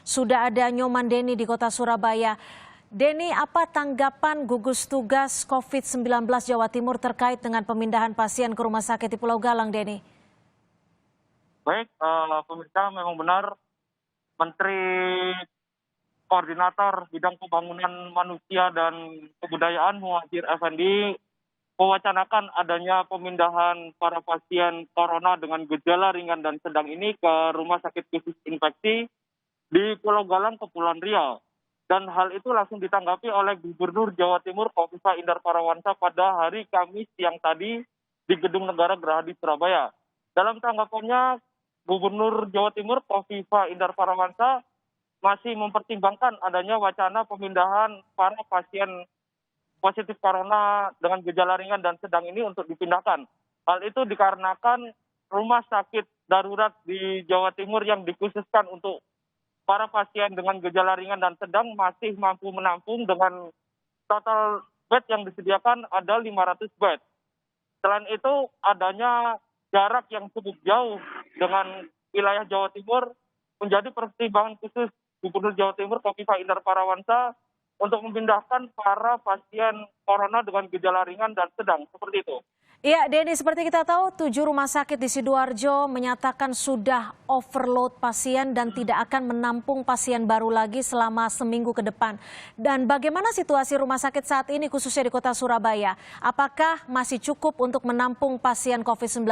Sudah ada Nyoman Denny di kota Surabaya. Denny, apa tanggapan gugus tugas COVID-19 Jawa Timur terkait dengan pemindahan pasien ke rumah sakit di Pulau Galang, Denny? Baik, pemirsa, memang benar Menteri Koordinator Bidang Pembangunan Manusia dan Kebudayaan Muhadjir Effendi mewacanakan adanya pemindahan para pasien corona dengan gejala ringan dan sedang ini ke rumah sakit khusus infeksi di Pulau Galang, Kepulauan Riau. Dan hal itu langsung ditanggapi oleh Gubernur Jawa Timur Khofifah Indar Parawansa pada hari Kamis siang tadi di Gedung Negara Gerahadi Surabaya. Dalam tanggapannya, Gubernur Jawa Timur Khofifah Indar Parawansa masih mempertimbangkan adanya wacana pemindahan para pasien positif corona dengan gejala ringan dan sedang ini untuk dipindahkan. Hal itu dikarenakan rumah sakit darurat di Jawa Timur yang dikhususkan untuk para pasien dengan gejala ringan dan sedang masih mampu menampung dengan total bed yang disediakan ada 500 bed. Selain itu, adanya jarak yang cukup jauh dengan wilayah Jawa Timur menjadi pertimbangan khusus Gubernur Jawa Timur Khofifah Indar Parawansa untuk memindahkan para pasien corona dengan gejala ringan dan sedang, seperti itu. Iya, Denny, seperti kita tahu, 7 rumah sakit di Sidoarjo menyatakan sudah overload pasien dan tidak akan menampung pasien baru lagi selama seminggu ke depan. Dan bagaimana situasi rumah sakit saat ini khususnya di kota Surabaya? Apakah masih cukup untuk menampung pasien COVID-19?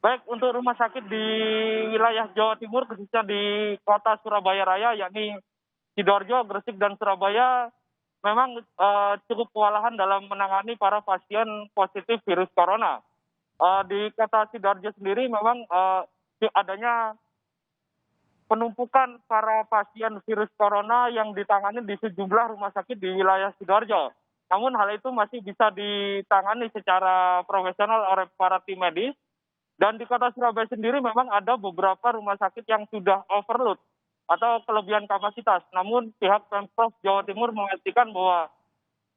Baik, untuk rumah sakit di wilayah Jawa Timur, khususnya di kota Surabaya Raya, yakni Sidoarjo, Gresik, dan Surabaya, memang cukup kewalahan dalam menangani para pasien positif virus corona. Di kota Sidoarjo sendiri memang adanya penumpukan para pasien virus corona yang ditangani di sejumlah rumah sakit di wilayah Sidoarjo. Namun hal itu masih bisa ditangani secara profesional oleh para tim medis. Dan di kota Surabaya sendiri memang ada beberapa rumah sakit yang sudah overload atau kelebihan kapasitas. Namun pihak Pemprov Jawa Timur memastikan bahwa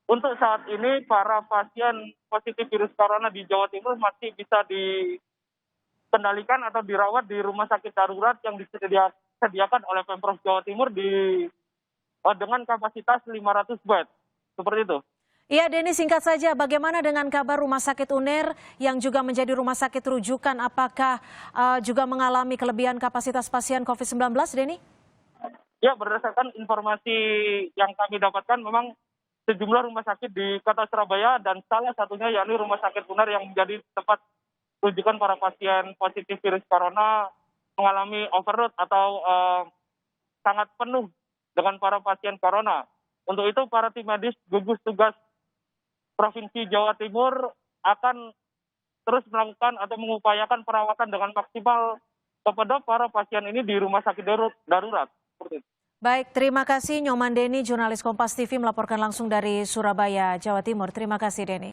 untuk saat ini para pasien positif virus corona di Jawa Timur masih bisa dikendalikan atau dirawat di rumah sakit darurat yang disediakan oleh Pemprov Jawa Timur dengan kapasitas 500 bed. Seperti itu. Iya, Denny, singkat saja, bagaimana dengan kabar Rumah Sakit UNER yang juga menjadi rumah sakit rujukan? Apakah juga mengalami kelebihan kapasitas pasien COVID-19, Denny? Ya, berdasarkan informasi yang kami dapatkan, memang sejumlah rumah sakit di kota Surabaya dan salah satunya yakni Rumah Sakit UNER yang menjadi tempat rujukan para pasien positif virus corona mengalami overload atau sangat penuh dengan para pasien corona. Untuk itu, para tim medis gugus tugas Provinsi Jawa Timur akan terus melakukan atau mengupayakan perawatan dengan maksimal kepada para pasien ini di rumah sakit darurat. Baik, terima kasih Nyoman Denny, jurnalis Kompas TV melaporkan langsung dari Surabaya, Jawa Timur. Terima kasih, Denny.